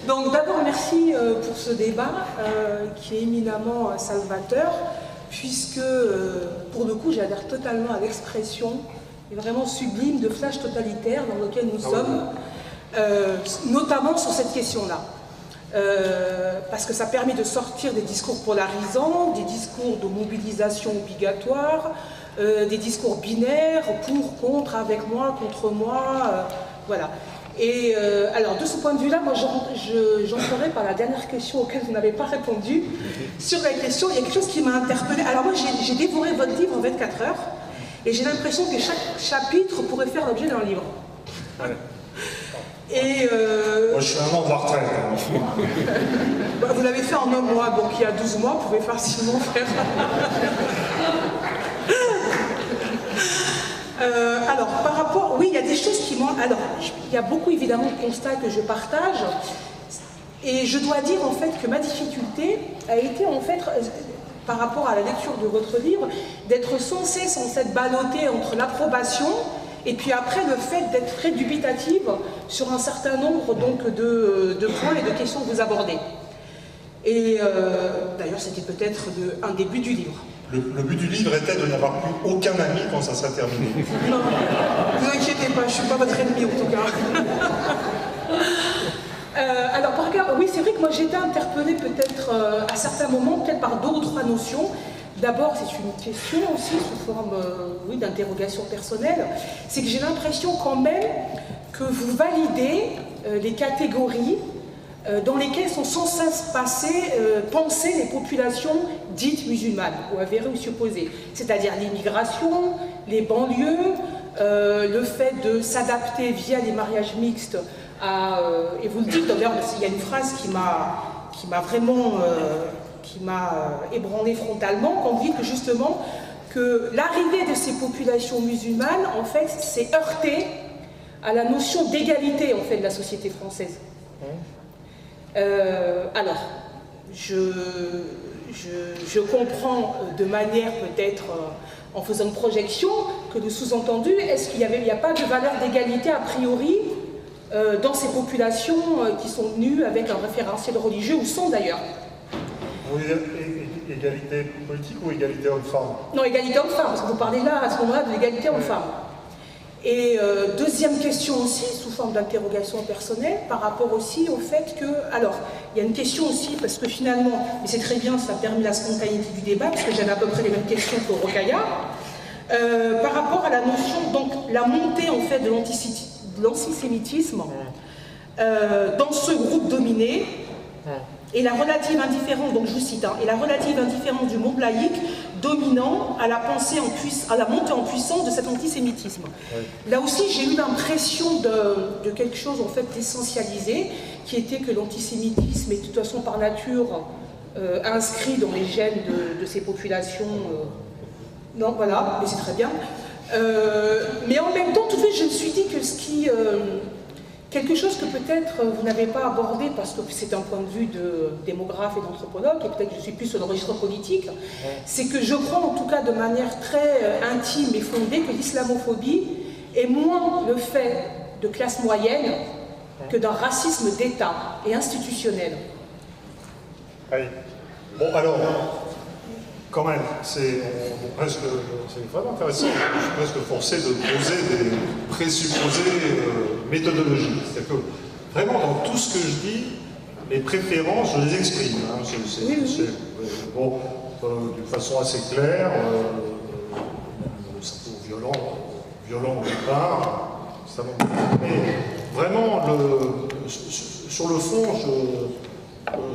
Donc d'abord, merci pour ce débat qui est éminemment salvateur, puisque pour le coup, j'adhère totalement à l'expression vraiment sublime de flash totalitaire dans lequel nous sommes, notamment sur cette question-là. Parce que ça permet de sortir des discours polarisants, des discours de mobilisation obligatoire, des discours binaires, pour, contre, avec moi, contre moi, voilà. Et alors, de ce point de vue-là, moi, j'entrerai par la dernière question auquel vous n'avez pas répondu. Sur la question, il y a quelque chose qui m'a interpellée. Alors moi, j'ai dévoré votre livre en 24 heures, et j'ai l'impression que chaque chapitre pourrait faire l'objet d'un livre. Ouais. Et moi, je suis un an de la retraite. Bah, vous l'avez fait en un mois, donc il y a 12 mois, vous pouvez facilement faire... alors, par rapport... Oui, il y a des choses qui m'ont... Alors, il y a beaucoup, évidemment, de constats que je partage. Et je dois dire, en fait, que ma difficulté a été, en fait, par rapport à la lecture de votre livre, d'être sans cesse ballottée entre l'approbation et puis après le fait d'être très dubitative sur un certain nombre donc, de points et de questions que vous abordez. Et d'ailleurs, c'était peut-être un début du livre. Le but du livre était de n'avoir plus aucun ami quand ça serait terminé. Non, ne vous inquiétez pas, je ne suis pas votre ennemi en tout cas. Alors, par contre, oui, c'est vrai que moi j'étais interpellée peut-être à certains moments, peut-être par 2 ou 3 notions. D'abord, c'est une question aussi sous forme oui, d'interrogation personnelle. C'est que j'ai l'impression quand même que vous validez les catégories dans lesquelles sont sans cesse pensées les populations dites musulmanes ou avérées ou supposées. C'est-à-dire l'immigration, les banlieues, le fait de s'adapter via les mariages mixtes à... et vous le dites d'ailleurs, il y a une phrase qui m'a vraiment... qui m'a ébranlé frontalement, quand vous dites que justement que l'arrivée de ces populations musulmanes, en fait, s'est heurtée à la notion d'égalité, en fait, de la société française. Alors, je comprends de manière peut-être, en faisant une projection, que le sous-entendu, est-ce qu'il n'y a pas de valeur d'égalité a priori dans ces populations qui sont venues avec un référentiel religieux, ou sont d'ailleurs? Vous voulez dire égalité politique ou égalité homme-femme? Non, égalité homme-femme, parce que vous parlez là, à ce moment-là, de l'égalité homme-femme. Et deuxième question aussi, sous forme d'interrogation personnelle, par rapport aussi au fait que... Alors, il y a une question aussi, parce que finalement, et c'est très bien, ça a permis la spontanéité du débat, parce que j'avais à peu près les mêmes questions que Rokhaya, par rapport à la notion, donc, la montée, en fait, de l'antisémitisme dans ce groupe dominé, et la relative indifférence, donc je vous cite, et la relative indifférence du monde laïque dominant à la montée en puissance de cet antisémitisme. Oui. Là aussi, j'ai eu l'impression de quelque chose en fait d'essentialisé, qui était que l'antisémitisme est de toute façon par nature inscrit dans les gènes de ces populations. Non, voilà, mais c'est très bien. Mais en même temps, tout de suite, je me suis dit que ce qui... quelque chose que peut-être vous n'avez pas abordé parce que c'est un point de vue de démographe et d'anthropologue, et peut-être que je suis plus sur le registre politique, c'est que je crois en tout cas de manière très intime et fondée que l'islamophobie est moins le fait de classe moyenne que d'un racisme d'État et institutionnel. Oui. Bon alors, quand même, c'est vraiment intéressant, je suis presque forcé de poser des présupposés méthodologiques. C'est-à-dire que vraiment dans tout ce que je dis, mes préférences, je les exprime. Hein. Bon, d'une façon assez claire, c'est violent au départ, mais vraiment, sur le fond,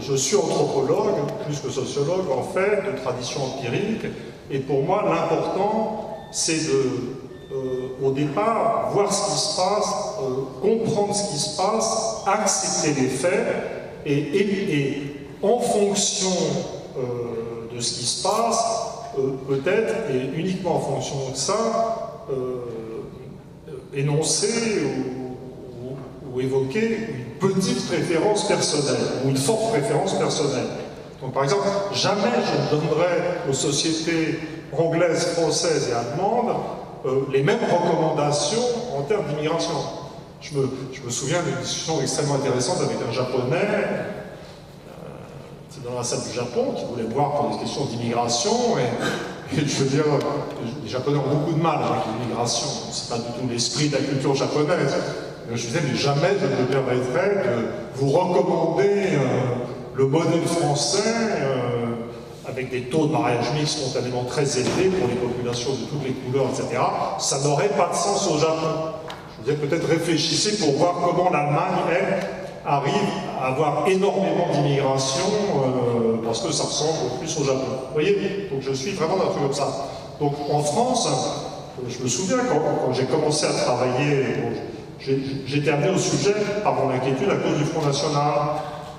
je suis anthropologue, plus que sociologue, en fait, de tradition empirique, et pour moi, l'important, c'est au départ, voir ce qui se passe, comprendre ce qui se passe, accepter les faits, et en fonction de ce qui se passe, peut-être, et uniquement en fonction de ça, énoncer ou évoquer une petite préférence personnelle, ou une forte préférence personnelle. Donc par exemple, jamais je ne donnerai aux sociétés anglaises, françaises et allemandes les mêmes recommandations en termes d'immigration. Je me souviens d'une discussion extrêmement intéressante avec un Japonais, dans la salle du Japon, qui voulait me voir pour des questions d'immigration, et je veux dire, les Japonais ont beaucoup de mal avec l'immigration, c'est pas du tout l'esprit de la culture japonaise. Et je disais, mais jamais je ne me permettrais de vous recommander le modèle français avec des taux de mariage mixte spontanément très élevés pour les populations de toutes les couleurs, etc. Ça n'aurait pas de sens au Japon. Je disais, peut-être réfléchissez pour voir comment l'Allemagne, elle, arrive à avoir énormément d'immigration parce que ça ressemble plus au Japon. Vous voyez, donc je suis vraiment dans un truc comme ça. Donc en France, je me souviens quand j'ai commencé à travailler, j'étais amené au sujet par mon inquiétude à cause du Front National.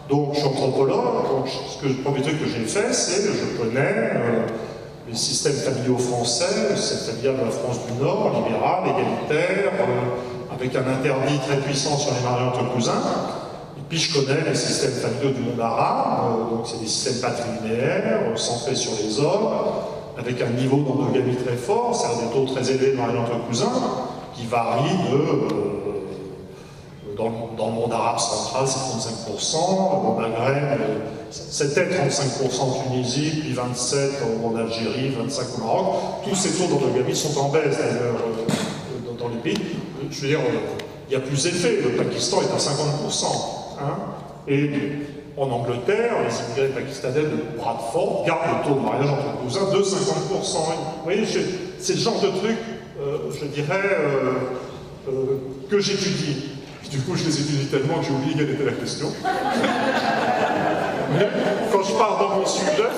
Donc je suis anthropologue, donc le premier truc que j'ai fait, c'est que je connais les systèmes familiaux français, le système familial de la France du Nord, libéral, égalitaire, avec un interdit très puissant sur les mariages entre cousins. Et puis je connais les systèmes familiaux du monde arabe, donc c'est des systèmes patrilinéaires, centrés sur les hommes, avec un niveau d'endogamie très fort, c'est-à-dire des taux très élevés de mariage entre cousins, qui varient dans le monde arabe central, c'est 35%, au Maghreb, c'était 35% en Tunisie, puis 27% en Algérie, 25% au Maroc. Tous ces taux d'endogamie sont en baisse, d'ailleurs, dans les pays. Je veux dire, il y a plus élevé, le Pakistan est à 50%. Hein, et en Angleterre, les immigrés pakistanais de Bradford gardent le taux de mariage entre cousins de 50%. Vous voyez, c'est le genre de truc, je dirais, que j'étudie. Du coup, je les étudie tellement que j'ai oublié quelle était la question. Mais quand je pars dans mon sujet...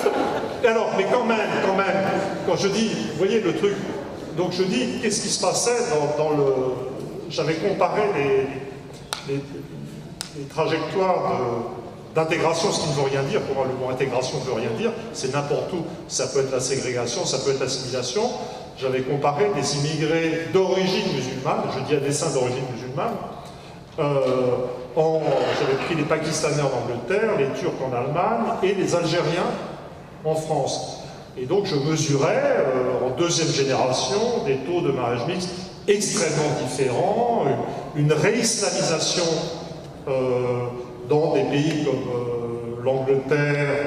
Alors, mais quand même, quand je dis, vous voyez le truc, donc je dis, qu'est-ce qui se passait dans le... J'avais comparé les trajectoires d'intégration, ce qui ne veut rien dire. Pour moi, le mot intégration ne veut rien dire, c'est n'importe où. Ça peut être la ségrégation, ça peut être l'assimilation. J'avais comparé des immigrés d'origine musulmane, je dis à dessein d'origine musulmane, j'avais pris les Pakistanais en Angleterre, les Turcs en Allemagne et les Algériens en France. Et donc je mesurais en deuxième génération des taux de mariage mixte extrêmement différents, une réislamisation dans des pays comme l'Angleterre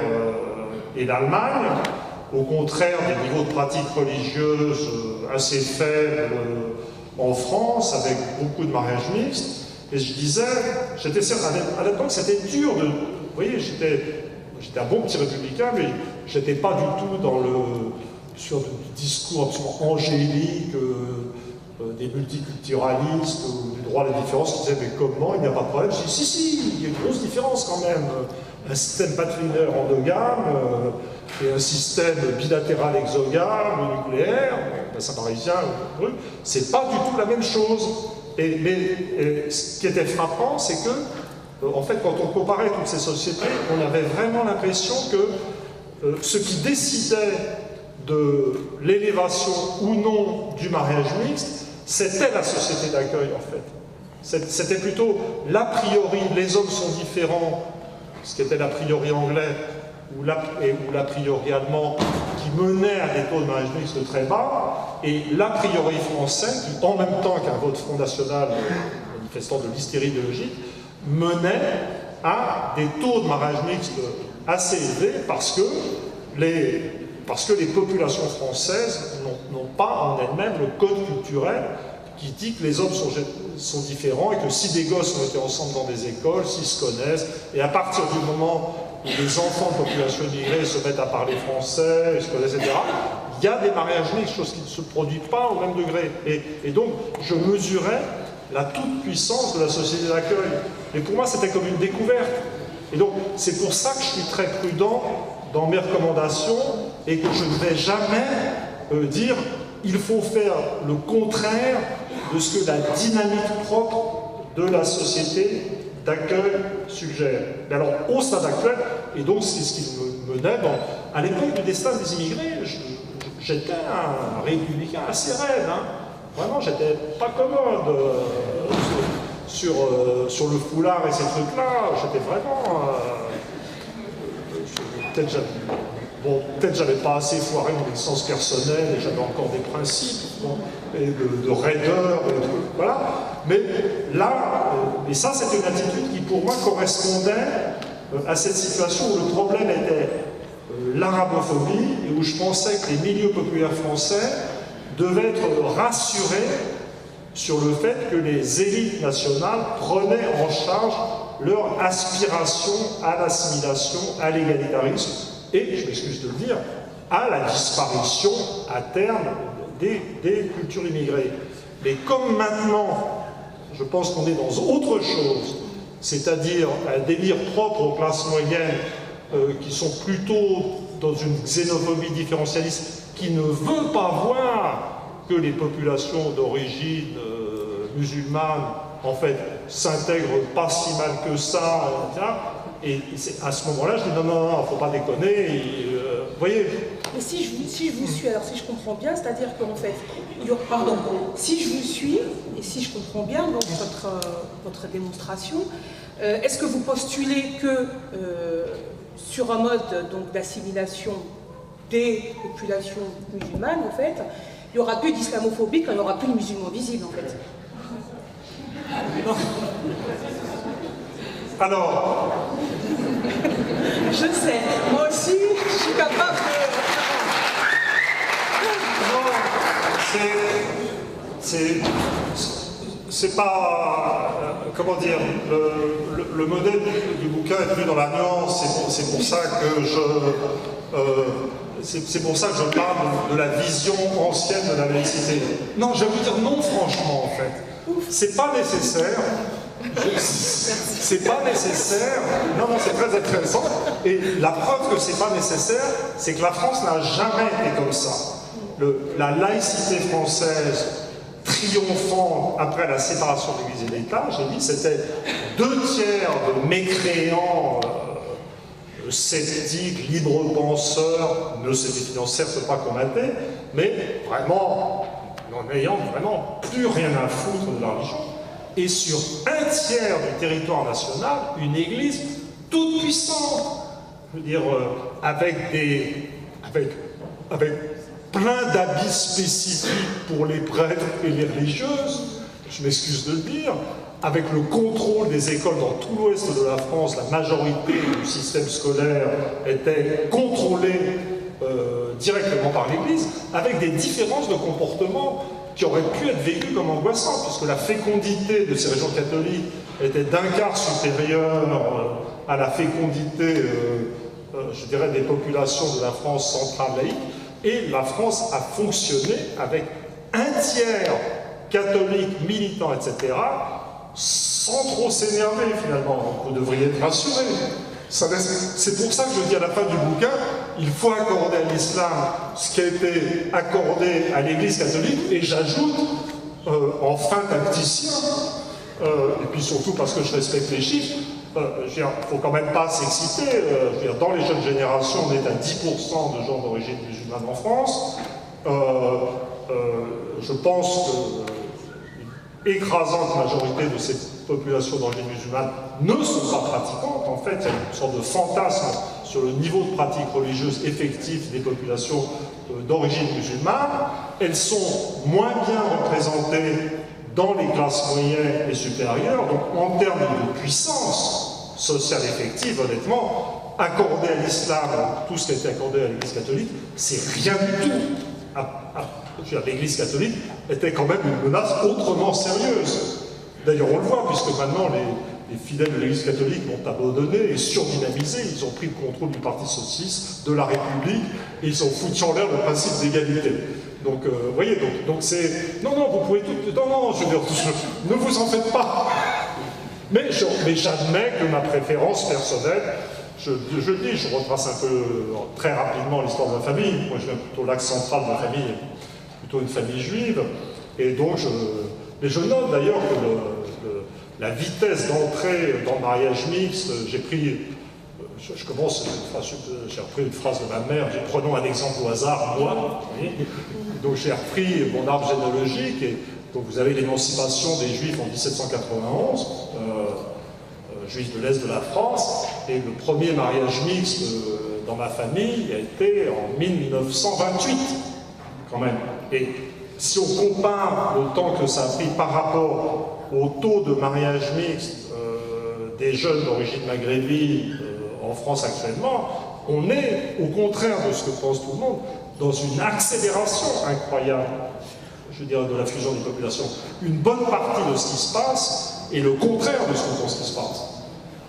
et l'Allemagne, au contraire des niveaux de pratiques religieuses assez faibles en France, avec beaucoup de mariages mixtes. Et je disais, à l'époque c'était dur de... Vous voyez, j'étais un bon petit républicain, mais j'étais pas du tout sur du discours absolument angélique des multiculturalistes ou du droit à la différence qui disaient mais comment, il n'y a pas de problème. Je dis si, il y a une grosse différence quand même. Un système patrilinéaire endogame et un système bilatéral exogame ou nucléaire, bassin parisien, c'est pas du tout la même chose. Mais ce qui était frappant, c'est que, en fait, quand on comparait toutes ces sociétés, on avait vraiment l'impression que ce qui décidait de l'élévation ou non du mariage mixte, c'était la société d'accueil, en fait. C'était plutôt l'a priori, les hommes sont différents, ce qui était l'a priori anglais ou l'a priori allemand, qui menait à des taux de mariage mixte très bas, et l'a priori français, qui, en même temps qu'un vote Front National manifestant de l'hystérie idéologique, menait à des taux de mariage mixte assez élevés parce que les populations françaises n'ont pas en elles-mêmes le code culturel qui dit que les hommes sont différents et que si des gosses ont été ensemble dans des écoles, s'ils se connaissent, et à partir du moment où les enfants de population immigrée se mettent à parler français, ils se connaissent, etc., il y a des mariages mixtes, chose qui ne se produit pas au même degré. Et donc, je mesurais la toute-puissance de la société d'accueil. Et pour moi, c'était comme une découverte. Et donc, c'est pour ça que je suis très prudent dans mes recommandations et que je ne vais jamais dire il faut faire le contraire de ce que la dynamique propre de la société d'accueil suggère. Mais alors, au stade actuel, et donc c'est ce qui me menait, à l'époque du destin des immigrés, j'étais un républicain assez raide, hein. Vraiment, j'étais pas commode sur le foulard et ces trucs-là, j'étais vraiment... peut-être Bon, peut-être j'avais pas assez foiré mon existence personnelle et j'avais encore des principes, bon, et de raideur, et de, voilà. Mais là, et ça c'était une attitude qui pour moi correspondait à cette situation où le problème était l'arabophobie et où je pensais que les milieux populaires français devaient être rassurés sur le fait que les élites nationales prenaient en charge leur aspiration à l'assimilation, à l'égalitarisme et, je m'excuse de le dire, à la disparition à terme des cultures immigrées. Mais comme maintenant, je pense qu'on est dans autre chose, c'est-à-dire un délire propre aux classes moyennes qui sont plutôt dans une xénophobie différentialiste qui ne veut pas voir que les populations d'origine musulmane, en fait, s'intègrent pas si mal que ça, etc. Et à ce moment-là, je dis non, non, non, faut pas déconner. Vous voyez. Mais si je vous suis, alors si je comprends bien, c'est-à-dire qu'en fait, pardon, si je vous suis, et si je comprends bien donc, votre démonstration, est-ce que vous postulez que sur un mode d'assimilation des populations musulmanes, en fait, il n'y aura plus d'islamophobie quand il n'y aura plus de musulmans visibles, en fait? Non. Alors, je sais, moi aussi, je suis capable de... Non, c'est pas... comment dire, le modèle du bouquin est plus dans la nuance, c'est pour ça que c'est pour ça que je parle de la vision ancienne de la laïcité. Non, je vais vous dire non franchement, en fait. C'est pas nécessaire. C'est pas nécessaire. Non, non, c'est très intéressant. Et la preuve que c'est pas nécessaire, c'est que la France n'a jamais été comme ça. La laïcité française triomphante après la séparation de l'Église et l'État, j'ai dit, c'était 2 tiers de mécréants sceptiques, libres penseurs, ne se définant certes pas comme athées, mais vraiment en ayant vraiment plus rien à foutre de la religion. Et sur 1 tiers du territoire national, une église toute puissante. Je veux dire, avec plein d'habits spécifiques pour les prêtres et les religieuses, je m'excuse de le dire, avec le contrôle des écoles dans tout l'ouest de la France, la majorité du système scolaire était contrôlée directement par l'Église, avec des différences de comportement qui auraient pu être vécues comme angoissantes, puisque la fécondité de ces régions catholiques était d'1/4 supérieure à la fécondité, je dirais, des populations de la France centrale laïque, et la France a fonctionné avec 1 tiers catholiques, militants, etc., sans trop s'énerver finalement. Donc vous devriez être rassurés. C'est pour ça que je dis à la fin du bouquin, il faut accorder à l'islam ce qui a été accordé à l'Église catholique, et j'ajoute, en fin tacticien, et puis surtout parce que je respecte les chiffres, il ne faut quand même pas s'exciter. Dans les jeunes générations, on est à 10% de gens d'origine musulmane en France. Je pense que l'écrasante majorité de ces populations d'origine musulmane ne sont pas pratiquantes. En fait, il y a une sorte de fantasme sur le niveau de pratique religieuse effectif des populations d'origine musulmane. Elles sont moins bien représentées dans les classes moyennes et supérieures. Donc, en termes de puissance sociale effective, honnêtement, accorder à l'islam tout ce qui a été accordé à l'Église catholique, c'est rien du tout. L'Église catholique était quand même une menace autrement sérieuse. D'ailleurs, on le voit, puisque maintenant les fidèles de l'Église catholique ont abandonné et surdynamisé. Ils ont pris le contrôle du Parti socialiste, de la République, et ils ont foutu en l'air le principe d'égalité. Donc, vous voyez, donc c'est... Non, non, vous pouvez tout... Non, je veux dire, ne vous en faites pas. Mais j'admets que ma préférence personnelle, je le dis, je retrace un peu très rapidement l'histoire de ma famille. Moi, je viens plutôt de l'axe central de ma famille, plutôt une famille juive. Et donc, mais je note d'ailleurs que la vitesse d'entrée dans le mariage mixte, j'ai pris... Je commence, j'ai repris une phrase de ma mère, prenons un exemple au hasard, moi. Donc j'ai repris mon arbre généalogique, et donc vous avez l'émancipation des Juifs en 1791, Juifs de l'Est de la France, et le premier mariage mixte dans ma famille a été en 1928, quand même. Et si on compare le temps que ça a pris par rapport au taux de mariage mixte des jeunes d'origine maghrébine en France actuellement, on est, au contraire de ce que pense tout le monde, dans une accélération incroyable, je dirais, de la fusion des populations. Une bonne partie de ce qui se passe est le contraire de ce qu'on pense qui se passe.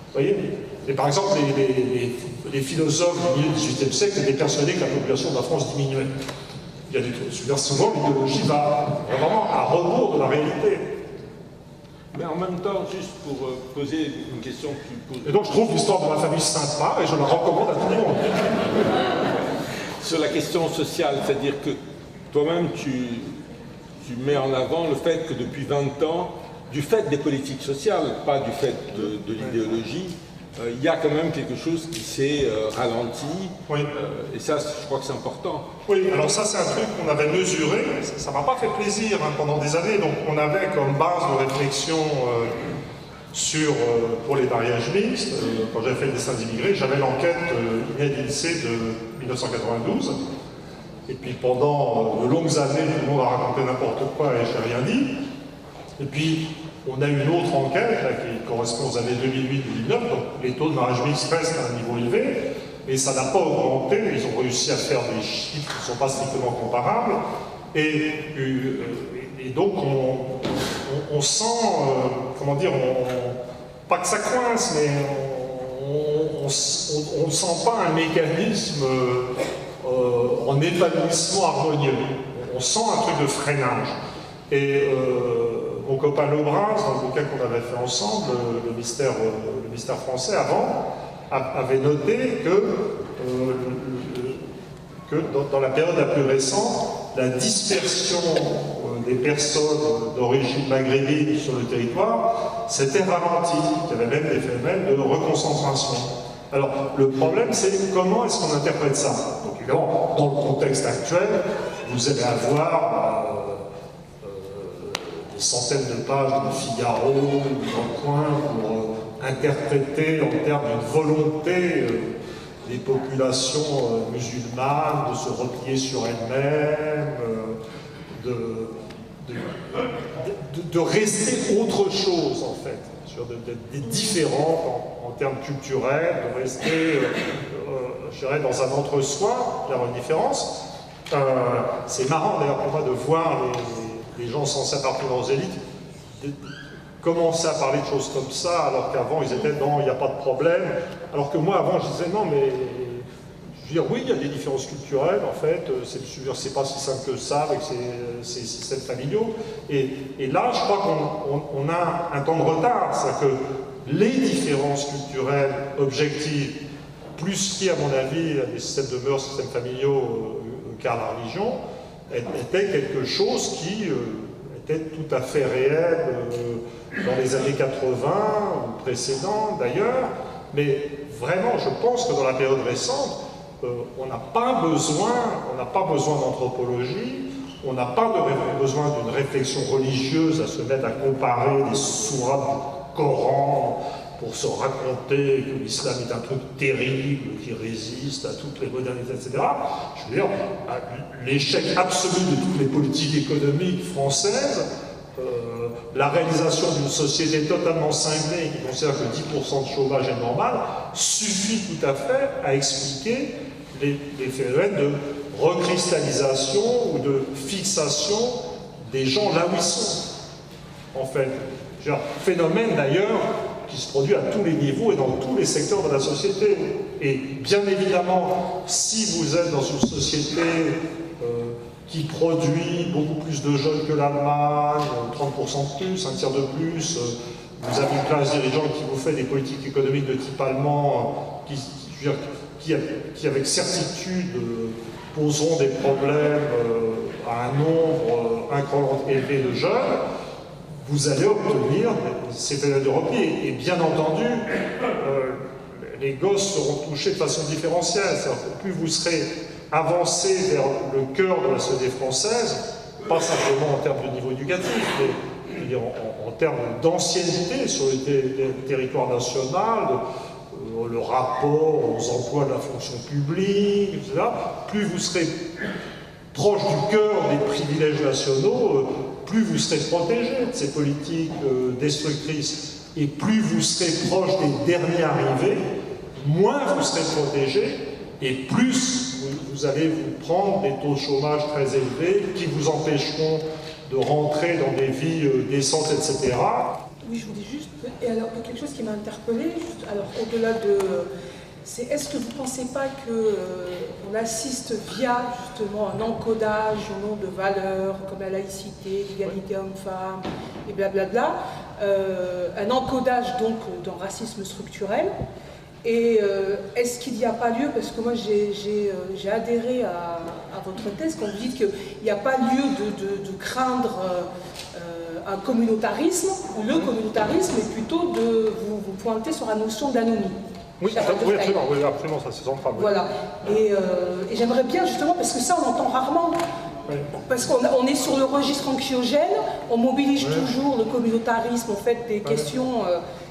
Vous voyez? Et par exemple, les philosophes du milieu du XVIIIe siècle étaient persuadés que la population de la France diminuait. Il y a des trucs. Je veux dire, souvent, l'idéologie va vraiment à rebours de la réalité. Mais en même temps, juste pour poser une question que tu poses... Et donc, je trouve l'histoire de ma famille sympa et je la recommande à tout le monde. Sur la question sociale, c'est-à-dire que toi-même, tu mets en avant le fait que depuis 20 ans, du fait des politiques sociales, pas du fait de l'idéologie, il y a quand même quelque chose qui s'est ralenti, oui. Et ça, je crois que c'est important. Oui, alors ça, c'est un truc qu'on avait mesuré, ça m'a pas fait plaisir pendant des années, donc on avait comme base de réflexion pour les mariages mixtes, quand j'avais fait le dessin d'immigrés, j'avais l'enquête INED-INSEE de 1992, et puis pendant de longues années, tout le monde a raconté n'importe quoi et je n'ai rien dit, et puis on a une autre enquête là, qui correspond aux années 2008-2009, donc les taux de mariage mixte restent à un niveau élevé, mais ça n'a pas augmenté, ils ont réussi à faire des chiffres qui ne sont pas strictement comparables, et donc on sent, comment dire, pas que ça coince, mais on ne sent pas un mécanisme en épanouissement harmonieux, on sent un truc de freinage. Et mon copain Lebras, dans le bouquin qu'on avait fait ensemble, le mystère français avant, avait noté que dans la période la plus récente, la dispersion des personnes d'origine maghrébine sur le territoire s'était ralentie. Il y avait même des phénomènes de reconcentration. Alors, le problème, c'est comment est-ce qu'on interprète ça? Donc, évidemment, dans le contexte actuel, vous allez avoir des centaines de pages de Figaro ou dans le coin pour interpréter en termes d'une volonté des populations musulmanes de se replier sur elles-mêmes, de rester autre chose en fait, d'être différentes en termes culturels, de rester, je dirais, dans un entre-soi, vers une différence. C'est marrant d'ailleurs pour moi de voir les gens censés appartenir aux élites commencer à parler de choses comme ça, alors qu'avant ils étaient dans il n'y a pas de problème, alors que moi avant je disais non mais je veux dire oui il y a des différences culturelles en fait, c'est pas si simple que ça avec ces systèmes familiaux, et là je crois qu'on a un temps de retard, c'est-à-dire que les différences culturelles objectives, plus liées à mon avis à des systèmes de mœurs, systèmes familiaux qu'à la religion, étaient quelque chose qui était tout à fait réel dans les années 80 ou précédentes d'ailleurs, mais vraiment je pense que dans la période récente, on n'a pas besoin d'anthropologie, on n'a pas besoin d'une réflexion religieuse à se mettre à comparer des sourates du Coran pour se raconter que l'islam est un truc terrible qui résiste à toutes les modernités, etc. Je veux dire, l'échec absolu de toutes les politiques économiques françaises, la réalisation d'une société totalement cinglée qui considère que 10% de chômage est normal, suffit tout à fait à expliquer les phénomènes de recristallisation ou de fixation des gens là où ils sont, en fait. Phénomène d'ailleurs qui se produit à tous les niveaux et dans tous les secteurs de la société. Et bien évidemment, si vous êtes dans une société qui produit beaucoup plus de jeunes que l'Allemagne, 30% de plus, un tiers de plus, vous avez une classe dirigeante qui vous fait des politiques économiques de type allemand, qui avec certitude poseront des problèmes à un nombre incroyablement élevé de jeunes, vous allez obtenir ces phénomènes de repli. Et bien entendu, les gosses seront touchés de façon différentielle. C'est-à-dire que plus vous serez avancé vers le cœur de la société française, pas simplement en termes de niveau éducatif, mais en termes d'ancienneté sur le territoire national, le rapport aux emplois de la fonction publique, etc., plus vous serez proche du cœur des privilèges nationaux, plus vous serez protégé de ces politiques destructrices. Et plus vous serez proche des derniers arrivés, moins vous serez protégé, et plus vous allez vous prendre des taux de chômage très élevés qui vous empêcheront de rentrer dans des vies décentes, etc. Oui, je voulais juste... Et alors, quelque chose qui m'a interpellée, alors au-delà de... c'est est-ce que vous ne pensez pas qu'on assiste via justement un encodage au nom de valeurs comme la laïcité, l'égalité homme-femme et blablabla, un encodage donc d'un racisme structurel? Et est-ce qu'il n'y a pas lieu, parce que moi j'ai adhéré à votre thèse quand vous dites qu'il n'y a pas lieu de craindre un communautarisme, le communautarisme, mais plutôt de vous pointer sur la notion d'anomie. Oui, absolument, ça c'est central. Oui. Voilà, et j'aimerais bien justement, parce que ça on entend rarement, oui. Parce qu'on est sur le registre anxiogène, on mobilise toujours le communautarisme, en fait, des questions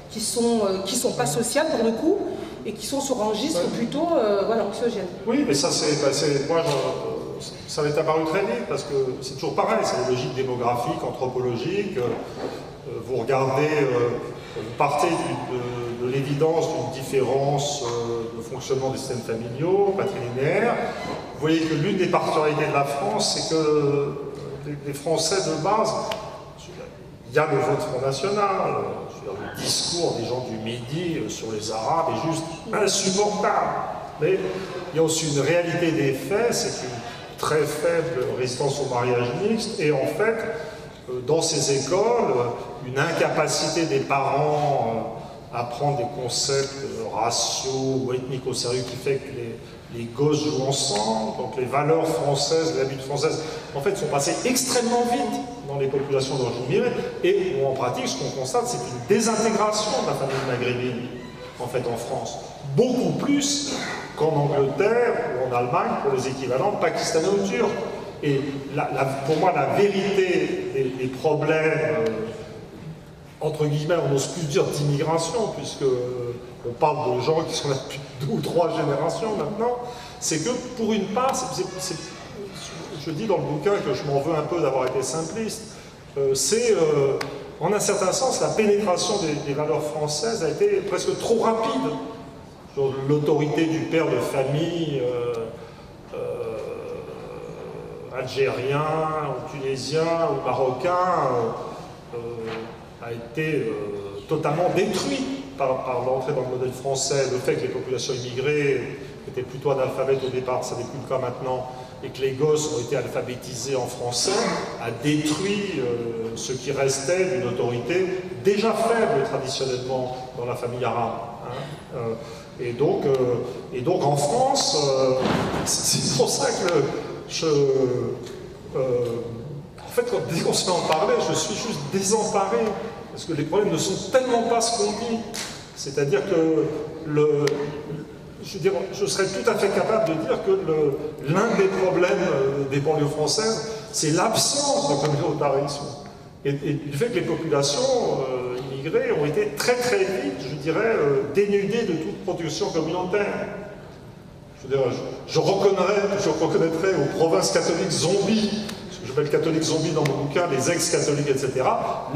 qui sont pas sociales pour le coup, et qui sont sur un registre plutôt voilà, anxiogène. Oui, mais ça moi, ça m'est apparu très vite, parce que c'est toujours pareil, c'est des logiques démographiques, anthropologiques. Vous regardez, vous partez de l'évidence d'une différence de fonctionnement des systèmes familiaux, patrilinéaires. Vous voyez que l'une des particularités de la France, c'est que les Français de base, il y a le vote Front National, le discours des gens du Midi sur les Arabes est juste insupportable. Mais il y a aussi une réalité des faits, c'est une très faible résistance au mariage mixte, et en fait, dans ces écoles, une incapacité des parents à prendre des concepts raciaux ou ethniques au sérieux qui fait que les gosses jouent ensemble, donc les valeurs françaises, les habitudes françaises, en fait, sont passées extrêmement vite dans les populations d'origine immigrée, et en pratique, ce qu'on constate, c'est une désintégration de la famille maghrébine, en fait, en France. Beaucoup plus qu'en Angleterre ou en Allemagne pour les équivalents pakistanais ou turcs. Et pour moi, la vérité des problèmes, entre guillemets, on n'ose plus dire d'immigration, puisque on parle de gens qui sont là depuis 2 ou 3 générations maintenant, c'est que pour une part, je dis dans le bouquin que je m'en veux un peu d'avoir été simpliste, c'est en un certain sens la pénétration des valeurs françaises a été presque trop rapide. L'autorité du père de famille algérien, ou tunisien, ou marocain a été totalement détruit par l'entrée dans le modèle français. Le fait que les populations immigrées étaient plutôt analphabètes au départ, ça n'est plus le cas maintenant, et que les gosses ont été alphabétisés en français, a détruit ce qui restait d'une autorité déjà faible traditionnellement dans la famille arabe. Hein. Et donc en France, c'est pour ça que en fait, dès qu'on se met en parler, je suis juste désemparé, parce que les problèmes ne sont tellement pas ce qu'on dit. C'est-à-dire que je serais tout à fait capable de dire que l'un des problèmes des banlieues françaises, c'est l'absence de communautarisme. Et le fait que les populations immigrées ont été très très vite, je dirais, dénudées de toute production communautaire. Je reconnaîtrais aux provinces catholiques zombies, ce que je m'appelle catholiques zombies dans mon bouquin, les ex-catholiques, etc.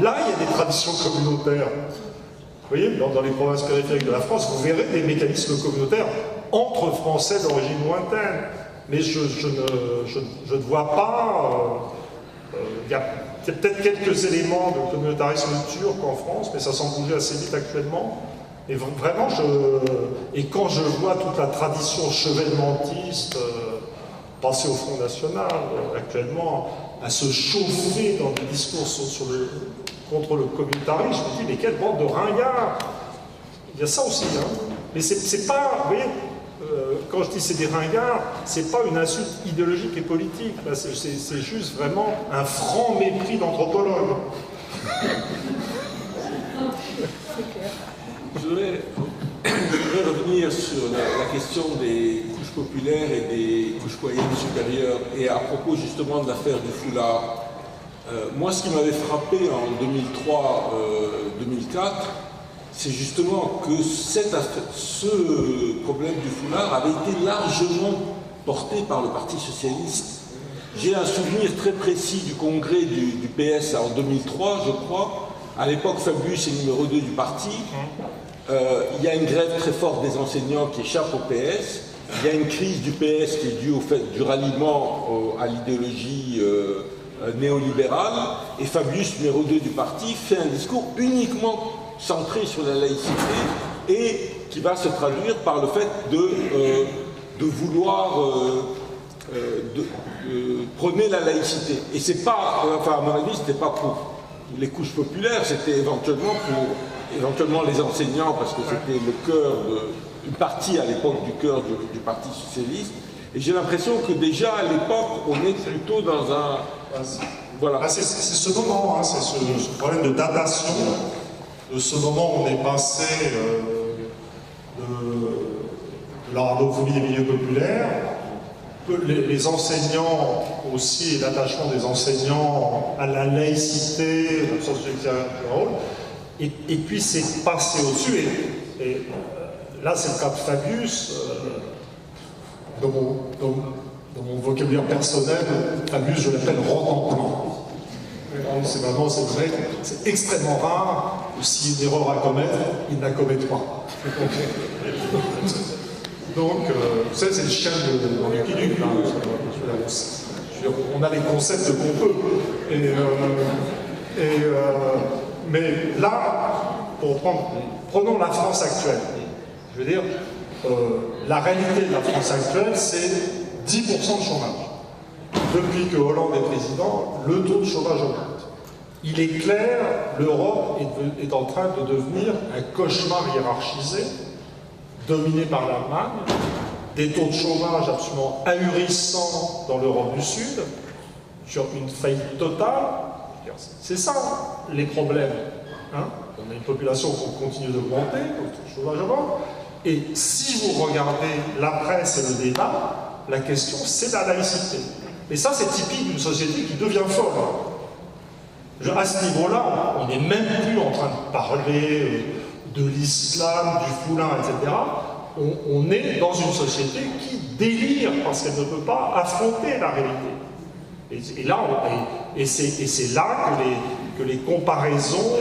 Là, il y a des traditions communautaires. Vous voyez, dans les provinces périphériques de la France, vous verrez des mécanismes communautaires entre Français d'origine lointaine. Mais je ne vois pas... Il y a peut-être quelques éléments de communautarisme turc en France, mais ça semble bouger assez vite actuellement. Et vraiment, et quand je vois toute la tradition chevènementiste passer au Front National actuellement, à se chauffer dans des discours contre le communautarisme, je me dis, mais quelle bande de ringards! Il y a ça aussi, hein. Mais c'est pas, vous voyez, quand je dis c'est des ringards, c'est pas une insulte idéologique et politique, là, c'est juste vraiment un franc mépris d'anthropologue. Je voudrais revenir sur la question des couches populaires et des couches moyennes supérieures, et à propos justement de l'affaire du foulard. Moi, ce qui m'avait frappé en 2003-2004, c'est justement que ce problème du foulard avait été largement porté par le Parti socialiste. J'ai un souvenir très précis du congrès du PS en 2003, je crois. À l'époque, Fabius est numéro 2 du parti. Il y a une grève très forte des enseignants qui échappe au PS. Il y a une crise du PS qui est due au fait du ralliement à l'idéologie néolibérale. Et Fabius, numéro 2 du parti, fait un discours uniquement centré sur la laïcité et qui va se traduire par le fait de vouloir prôner la laïcité. Et c'est pas, enfin à mon avis, c'était pas pour les couches populaires, c'était éventuellement pour les enseignants, parce que c'était le cœur une partie à l'époque du cœur du Parti socialiste. Et j'ai l'impression que déjà à l'époque, on est plutôt dans un... Voilà. C'est ce moment, c'est ce problème de datation, de ce moment où on est passé de la radiophonie des milieux populaires, les enseignants aussi, et l'attachement des enseignants à la laïcité, l'absence de rôle, et puis c'est passé au-dessus, et là c'est le cas de Fabius, dans mon vocabulaire personnel, Fabius je l'appelle rotent-en-plan. C'est vraiment, c'est vrai, c'est extrêmement rare, s'il y a une erreur à commettre, ils ne la commettent pas. Donc, vous savez, c'est le chien dans les pilules. On a les concepts qu'on peut. Mais là, prenons la France actuelle. Je veux dire, la réalité de la France actuelle, c'est 10% de chômage. Depuis que Hollande est président, le taux de chômage augmente. Il est clair, l'Europe est en train de devenir un cauchemar hiérarchisé, dominé par l'Allemagne, des taux de chômage absolument ahurissants dans l'Europe du Sud, sur une faillite totale. C'est ça, les problèmes. Hein, on a une population qui continue d'augmenter, le chômage augmente. Et si vous regardez la presse et le débat, la question, c'est la laïcité. Et ça, c'est typique d'une société qui devient folle. À ce niveau-là, on n'est même plus en train de parler de l'islam, du foulard, etc. On est dans une société qui délire parce qu'elle ne peut pas affronter la réalité. Et c'est là que les comparaisons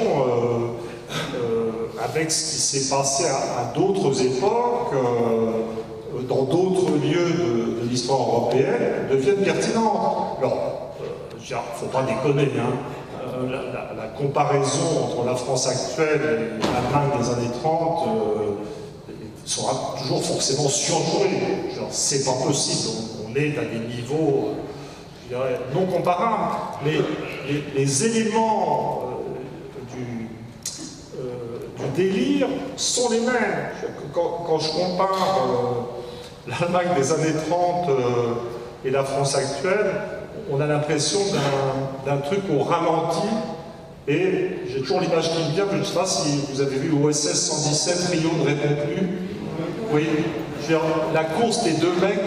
avec ce qui s'est passé à d'autres époques, dans d'autres lieux de l'histoire européenne, deviennent pertinentes. Alors, il ne faut pas déconner, hein. La comparaison entre la France actuelle et l'Allemagne des années 30 sera toujours forcément surjouée. C'est pas possible, on est à des niveaux, je dirais, non comparables. Mais les éléments du délire sont les mêmes. Quand je compare l'Allemagne des années 30 et la France actuelle, on a l'impression d'un truc au ralenti, et j'ai toujours l'image qui me vient, je ne sais pas si vous avez vu OSS 117, Rio ne répond plus. Oui, je veux dire, la course des deux mecs,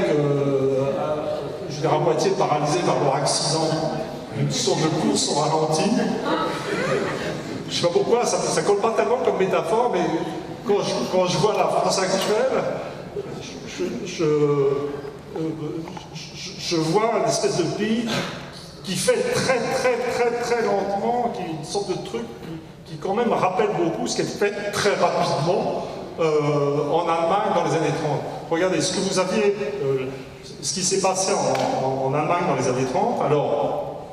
je veux dire, à moitié paralysés par leur accident, une sorte de course au ralenti. Je ne sais pas pourquoi, ça ne colle pas tellement comme métaphore, mais quand je vois la France actuelle, je vois une espèce de pays qui fait très lentement, qui est une sorte de truc qui quand même rappelle beaucoup ce qui est fait très rapidement en Allemagne dans les années 30. Regardez, ce que vous aviez, ce qui s'est passé en Allemagne dans les années 30, alors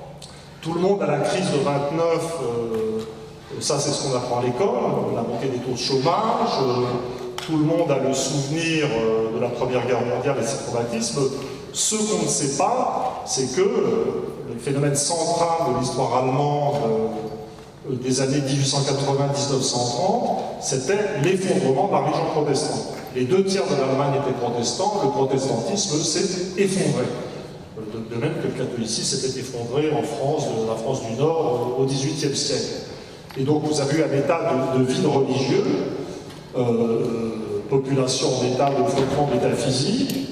tout le monde à la crise de 29, ça c'est ce qu'on apprend à l'école, la montée des taux de chômage, tout le monde a le souvenir de la Première Guerre mondiale et ses traumatismes. Ce qu'on ne sait pas, c'est que le phénomène central de l'histoire allemande des années 1880-1930, c'était l'effondrement de la religion protestante. Les 2 tiers de l'Allemagne étaient protestants, le protestantisme s'est effondré. De même que le catholicisme s'était effondré en France, la France du Nord, au XVIIIe siècle. Et donc vous avez eu un état de vide religieux, population en état de flottement métaphysique,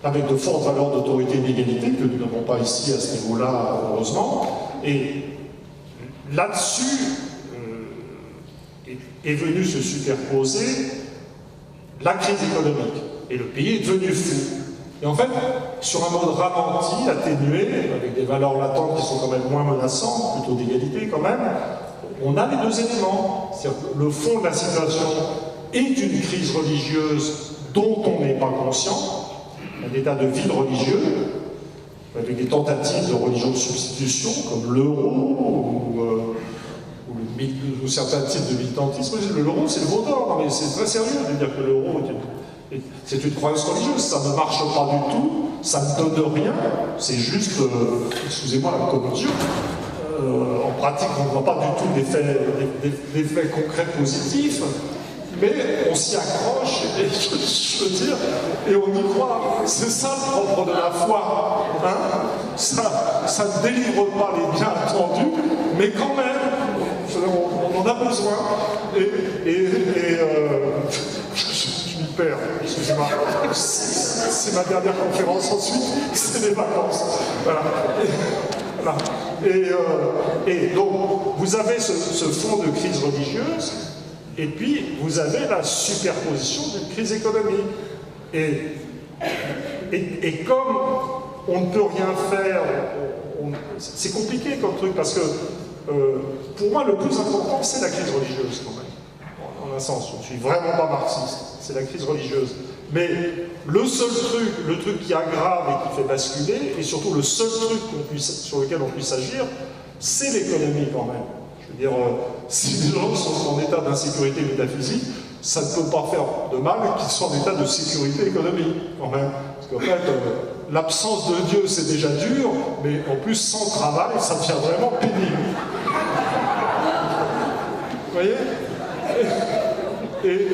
avec de fortes valeurs d'autorité et d'égalité que nous n'avons pas ici à ce niveau-là, heureusement. Et là-dessus, est venue se superposer la crise économique. Et le pays est devenu fou. Et en fait, sur un mode ralenti, atténué, avec des valeurs latentes qui sont quand même moins menaçantes, plutôt d'égalité quand même, on a les deux éléments. C'est-à-dire que le fond de la situation est une crise religieuse dont on n'est pas conscient, un état de vide religieux, avec des tentatives de religion de substitution, comme l'euro, ou certains types de militantisme. L'euro, c'est le mot d'ordre, mais c'est très sérieux de dire que l'euro c'est une croyance religieuse, ça ne marche pas du tout, ça ne donne rien, c'est juste, excusez-moi la connotation, en pratique on ne voit pas du tout d'effets concrets positifs, mais on s'y accroche, et je veux dire, et on y croit. C'est ça le propre de la foi. Hein, ça ne délivre pas les biens attendus, mais quand même, on en a besoin. Je m'y perds, excusez-moi. C'est ma dernière conférence ensuite, c'est les vacances. Voilà. Et donc, vous avez ce fond de crise religieuse. Et puis, vous avez la superposition d'une crise économique. Et comme on ne peut rien faire, c'est compliqué comme truc, parce que pour moi, le plus important, c'est la crise religieuse, quand même. En un sens, je ne suis vraiment pas marxiste, c'est la crise religieuse. Mais le seul truc, le truc qui aggrave et qui fait basculer, et surtout le seul truc sur lequel on puisse agir, c'est l'économie, quand même. Je veux dire, si les gens sont en état d'insécurité métaphysique, ça ne peut pas faire de mal qu'ils soient en état de sécurité économique, quand même. Parce qu'en fait, l'absence de Dieu, c'est déjà dur, mais en plus, sans travail, ça devient vraiment pénible. Vous voyez? Et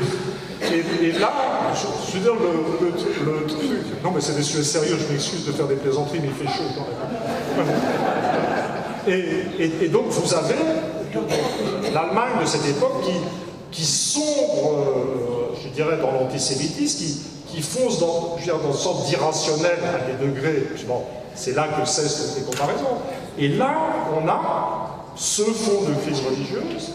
là, je veux dire, le truc... Non, mais c'est des sujets sérieux, je m'excuse de faire des plaisanteries, mais il fait chaud quand même. Et donc, vous avez l'Allemagne de cette époque qui sombre, je dirais, dans l'antisémitisme, qui fonce dans une sorte d'irrationnel à des degrés. Bon, c'est là que cessent les comparaisons. Et là, on a ce fond de crise religieuse,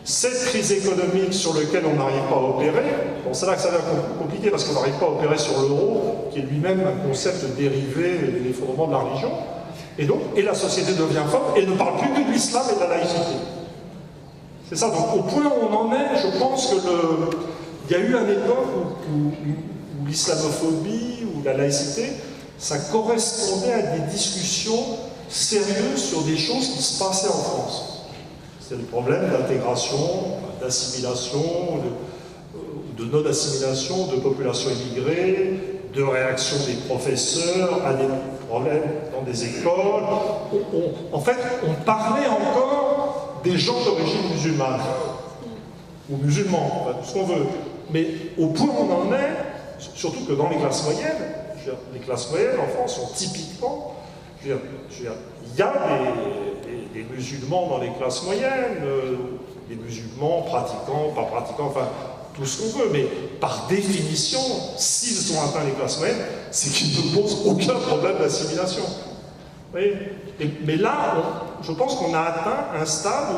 cette crise économique sur laquelle on n'arrive pas à opérer. Bon, c'est là que ça devient compliqué parce qu'on n'arrive pas à opérer sur l'euro, qui est lui-même un concept dérivé de l'effondrement de la religion. Et la société devient forte et ne parle plus que de l'islam et de la laïcité. C'est ça, donc au point où on en est, je pense que il y a eu une époque où l'islamophobie ou la laïcité, ça correspondait à des discussions sérieuses sur des choses qui se passaient en France. C'est des problèmes d'intégration, d'assimilation, de non-assimilation de populations immigrées, de réaction des professeurs à des problèmes dans des écoles. En fait, on parlait encore des gens d'origine musulmane, ou musulmans, enfin, tout ce qu'on veut. Mais au point où on en est, surtout que dans les classes moyennes en France sont typiquement, il y a des musulmans dans les classes moyennes, des musulmans pratiquants, pas pratiquants, enfin, tout ce qu'on veut, mais par définition, s'ils ont atteint les classes moyennes, c'est qu'ils ne posent aucun problème d'assimilation. Mais là, je pense qu'on a atteint un stade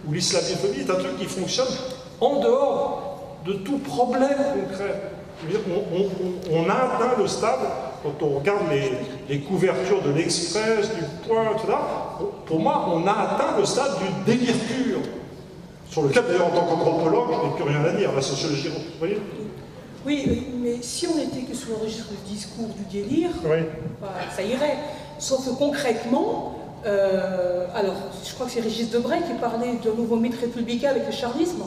où l'islamophobie est un truc qui fonctionne en dehors de tout problème concret. On a atteint le stade, quand on regarde les couvertures de l'Express, du Point, etc., pour moi, on a atteint le stade du délire pur. Sur lequel, d'ailleurs, en tant qu'anthropologue, je n'ai plus rien à dire, la sociologie, vous voyez? Oui, mais si on n'était que sur le registre du discours du délire, oui, ça irait. Sauf que concrètement, alors, je crois que c'est Régis Debray qui parlait d'un nouveau mythe républicain avec le charlisme.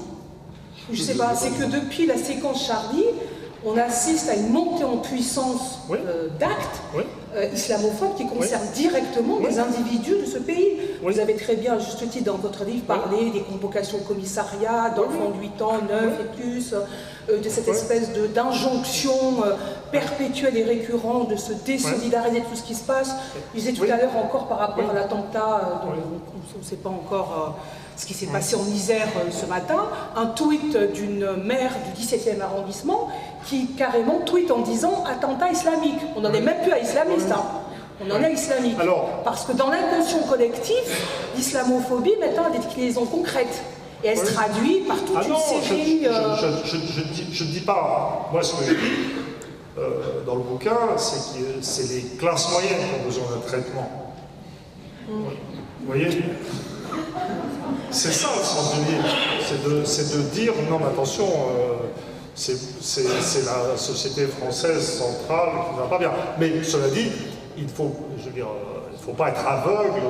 Je ne sais pas, c'est que depuis la séquence Charlie, on assiste à une montée en puissance d'actes islamophobes qui concernent directement les individus de ce pays. Vous avez très bien, à juste titre, dans votre livre, parlé des convocations au commissariat, d'enfants de 8 ans, 9 et plus, de cette espèce d'injonction perpétuelle et récurrente de se désolidariser de tout ce qui se passe. Je disais tout à l'heure encore par rapport à l'attentat, dont on ne sait pas encore ce qui s'est passé en Isère ce matin, un tweet d'une maire du 17e arrondissement qui carrément tweet en disant « attentat islamique ». On n'en est même plus à islamiste, hein. On en est à islamique. Alors, parce que dans l'inconscient collectif, l'islamophobie, maintenant, a des déclinaisons concrètes. Et elle se traduit par toute une série... Je ne dis pas. Moi, ce que je dis dans le bouquin, c'est que c'est les classes moyennes qui ont besoin d'un traitement. Vous voyez? C'est ça le sens du livre. C'est de dire, non mais attention, c'est la société française centrale qui ne va pas bien. Mais cela dit, il faut pas être aveugle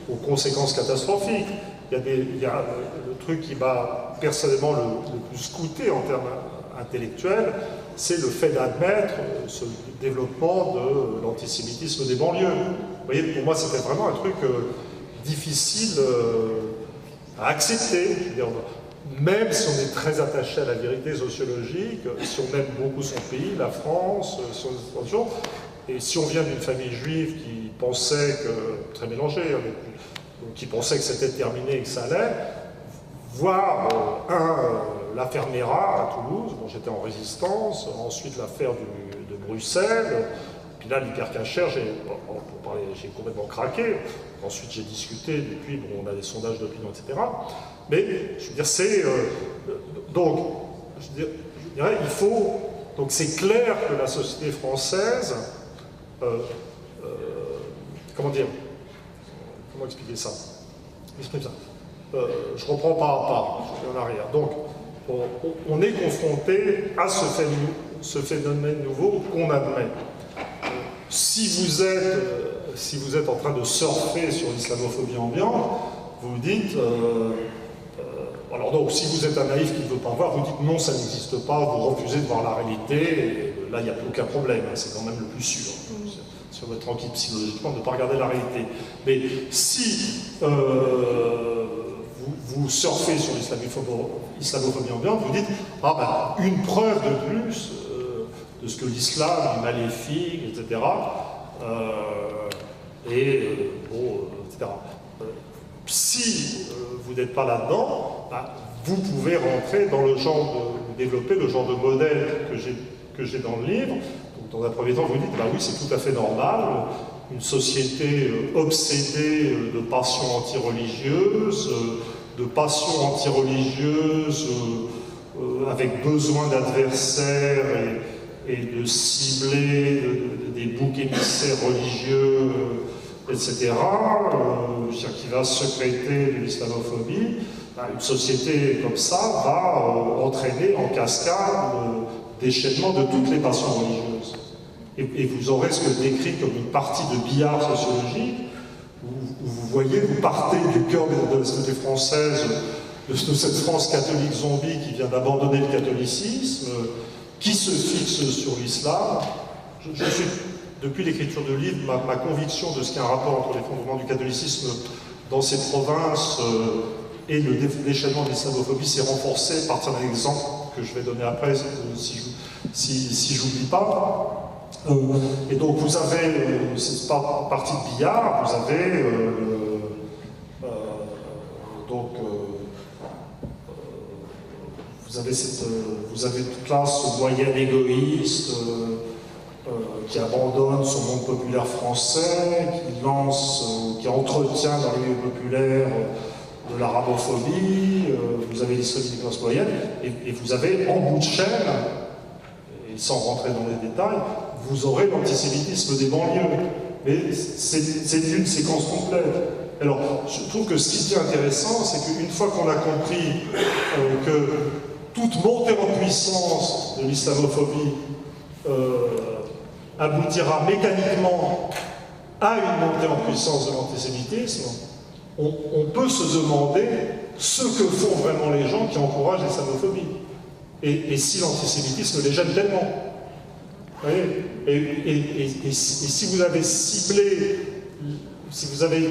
aux conséquences catastrophiques. Il y a le truc qui m'a personnellement le plus coûté en termes intellectuels, c'est le fait d'admettre ce développement de l'antisémitisme des banlieues. Vous voyez, pour moi, c'était vraiment un truc difficile à accepter. Je veux dire, même si on est très attaché à la vérité sociologique, si on aime beaucoup son pays, la France, son expansion, et si on vient d'une famille juive qui pensait que, très mélangée, qui pensait que c'était terminé et que ça allait, voir l'affaire Mera à Toulouse, bon, j'étais en résistance, ensuite l'affaire de Bruxelles, puis là l'hypercacher, j'ai complètement craqué, ensuite j'ai discuté, et puis bon, on a des sondages d'opinion, etc. Mais je veux dire, c'est... donc, je dirais, il faut... Donc c'est clair que la société française... comment dire? Comment expliquer ça? Explique ça. Je reprends pas à pas, je vais en arrière. Donc, on est confronté à ce phénomène nouveau qu'on admet. Si vous êtes en train de surfer sur l'islamophobie ambiante, vous vous dites... alors donc, si vous êtes un naïf qui ne veut pas voir, vous dites non, ça n'existe pas, vous refusez de voir la réalité, et là, il n'y a aucun problème, hein, c'est quand même le plus sûr. Si on veut être tranquille psychologiquement, de ne pas regarder la réalité. Mais si vous surfez sur l'islamophobie ambiante, vous dites « Ah ben, une preuve de plus de ce que l'islam est maléfique, etc. Etc. » Si vous n'êtes pas là-dedans, bah, vous pouvez rentrer dans le genre développer le genre de modèle que j'ai dans le livre. Donc, dans un premier temps, vous dites, bah oui, c'est tout à fait normal, une société obsédée de passions anti-religieuses, avec besoin d'adversaires et de cibler des boucs émissaires religieux, etc., qui va secréter de l'islamophobie. Une société comme ça va entraîner en cascade déchaînement de toutes les passions religieuses. Et vous aurez ce que je décris comme une partie de billard sociologique, où vous voyez, vous partez du cœur de la société française, de cette France catholique zombie qui vient d'abandonner le catholicisme, qui se fixe sur l'islam. Je suis, depuis l'écriture de livre, ma conviction de ce qu'il y a un rapport entre les fondements du catholicisme dans ces provinces et le déchaînement de l'islamophobie s'est renforcé à partir d'un exemple que je vais donner après, si j'oublie pas. Et donc vous avez, c'est pas partie de billard, vous avez vous avez une classe moyenne égoïste qui abandonne son monde populaire français, qui entretient dans les milieux populaires de l'arabophobie, vous avez l'islamisme des classes moyennes, et vous avez en bout de chaîne, et sans rentrer dans les détails, vous aurez l'antisémitisme des banlieues. Mais c'est une séquence complète. Alors, je trouve que ce qui est intéressant, c'est qu'une fois qu'on a compris que toute montée en puissance de l'islamophobie aboutira mécaniquement à une montée en puissance de l'antisémitisme, on peut se demander ce que font vraiment les gens qui encouragent l'islamophobie. Et si l'antisémitisme les gêne tellement. Vous voyez, et si vous avez ciblé, si vous avez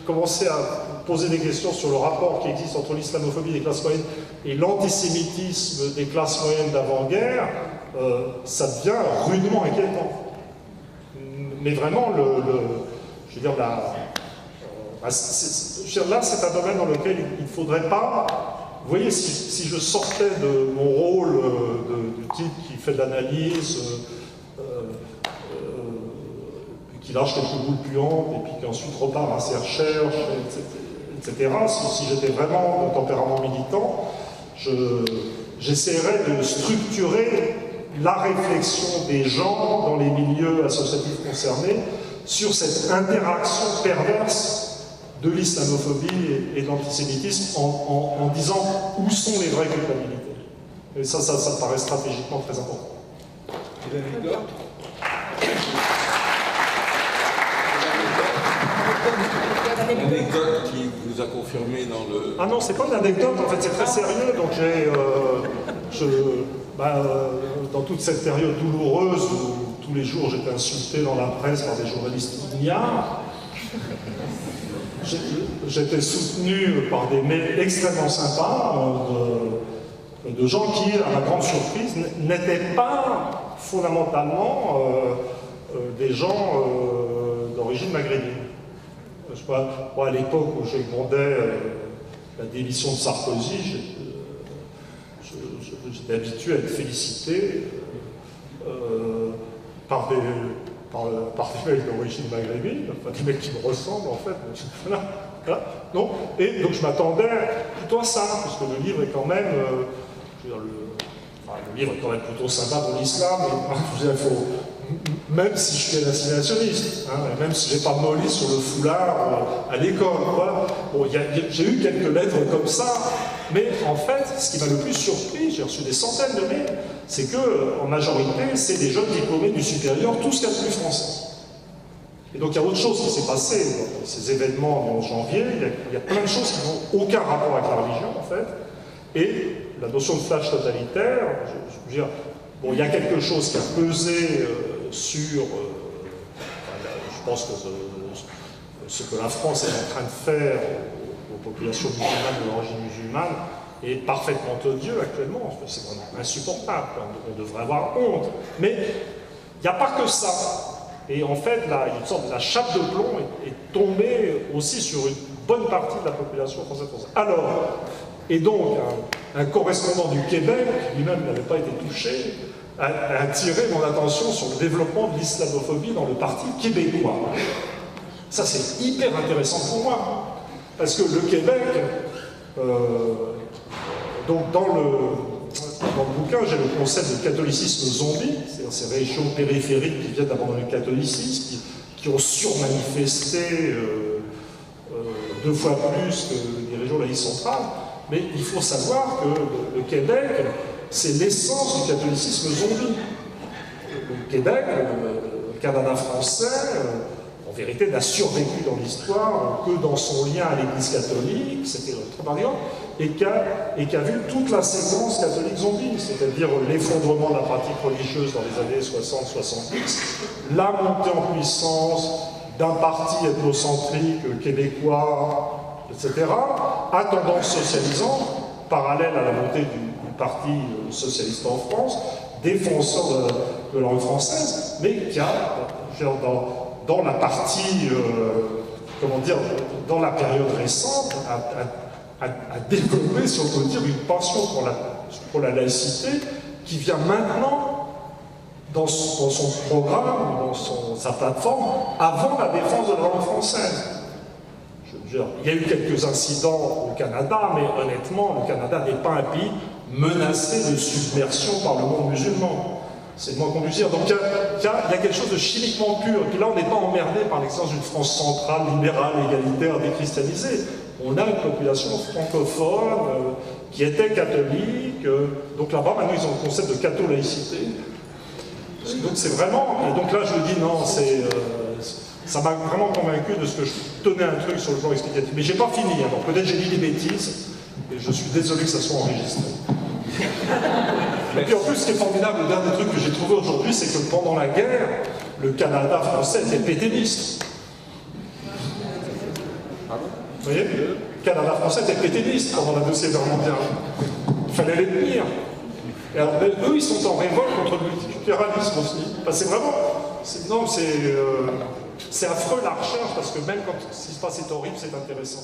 commencé à poser des questions sur le rapport qui existe entre l'islamophobie des classes moyennes et l'antisémitisme des classes moyennes d'avant-guerre, ça devient rudement inquiétant. Mais vraiment, je veux dire, là, c'est un domaine dans lequel il ne faudrait pas... Vous voyez, si je sortais de mon rôle de type qui fait de l'analyse, qui lâche quelques boules puantes, et puis qui ensuite repart à ses recherches, etc. Si j'étais vraiment de tempérament militant, j'essaierais de structurer la réflexion des gens dans les milieux associatifs concernés sur cette interaction perverse de l'islamophobie et de l'antisémitisme en disant où sont les vraies culpabilités. Et ça me paraît stratégiquement très important. Et l'anecdote ? L'anecdote qui vous a confirmé dans le... Ah non, c'est pas une anecdote, en fait, c'est très sérieux. Donc dans toute cette période douloureuse où tous les jours j'étais insulté dans la presse par des journalistes ignares, j'étais soutenu par des mails extrêmement sympas de gens qui, à ma grande surprise, n'étaient pas fondamentalement des gens d'origine maghrébine. Je sais pas, moi, à l'époque où je demandais la démission de Sarkozy, j'étais habitué à être félicité par des mecs d'origine maghrébine, enfin des mecs qui me ressemblent en fait. Voilà. Non. Et donc je m'attendais plutôt à ça, parce que le livre est quand même, le livre est quand même plutôt sympa pour l'islam, même si je suis un assimilationniste, même si je n'ai pas molli sur le foulard à l'école. Voilà. Bon, j'ai eu quelques lettres comme ça, mais en fait, ce qui m'a le plus surpris, j'ai reçu des centaines de mails, c'est que en majorité, c'est des jeunes diplômés du supérieur, tout ce qu'il y a de plus français. Et donc il y a autre chose qui s'est passé dans ces événements du 11 janvier, il y a plein de choses qui n'ont aucun rapport avec la religion, en fait, et la notion de flash totalitaire, je veux dire, bon, il y a quelque chose qui a pesé sur, je pense que ce que la France est en train de faire aux populations musulmanes de l'origine musulmane est parfaitement odieux actuellement. C'est vraiment insupportable. On devrait avoir honte. Mais il n'y a pas que ça. Et en fait, là, une sorte de la chape de plomb est tombée aussi sur une bonne partie de la population française. Alors, et donc, un correspondant du Québec, lui-même n'avait pas été touché, a attiré mon attention sur le développement de l'islamophobie dans le Parti québécois. Ça, c'est hyper intéressant pour moi, parce que le Québec, donc dans le bouquin, j'ai le concept de catholicisme zombie, c'est-à-dire ces régions périphériques qui viennent d'abandonner le catholicisme, qui ont surmanifesté 2 fois plus que les régions laïques centrales. Mais il faut savoir que le Québec, c'est l'essence du catholicisme zombie. Le Québec, le Canada français, en vérité, n'a survécu dans l'histoire que dans son lien à l'Église catholique, c'était très brillant, et qui a vu toute la séquence catholique zombie, c'est-à-dire l'effondrement de la pratique religieuse dans les années 60-70, la montée en puissance d'un parti ethnocentrique québécois, etc., à tendance socialisante, parallèle à la montée du Parti socialiste en France, défenseur de la langue française, mais qui a, dans la partie, comment dire, dans la période récente, a développé, si on peut dire, une passion pour la laïcité qui vient maintenant dans son programme, dans sa plateforme, avant la défense de la langue française. Il y a eu quelques incidents au Canada, mais honnêtement, le Canada n'est pas un pays menacé de submersion par le monde musulman. C'est le moins qu'on puisse dire. Donc il y a quelque chose de chimiquement pur. Et puis là, on n'est pas emmerdé par l'existence d'une France centrale, libérale, égalitaire, déchristianisée. On a une population francophone qui était catholique. Donc là-bas, maintenant, ils ont le concept de catho-laïcité. Donc c'est vraiment... Et donc là, je me dis, non, ça m'a vraiment convaincu de ce que je tenais un truc sur le plan explicatif. Mais j'ai pas fini, alors peut-être j'ai dit des bêtises, et je suis désolé que ça soit enregistré. Et puis en plus, ce qui est formidable, le dernier truc que j'ai trouvé aujourd'hui, c'est que pendant la guerre, le Canada français était pétainiste. Vous voyez, le Canada français était pétainiste pendant la Deuxième Guerre mondiale. Il fallait les tenir. Et alors, eux, ils sont en révolte contre le multiculturalisme aussi. Enfin, c'est vraiment... C'est affreux la recherche, parce que même quand ce qui se passe est horrible, c'est intéressant.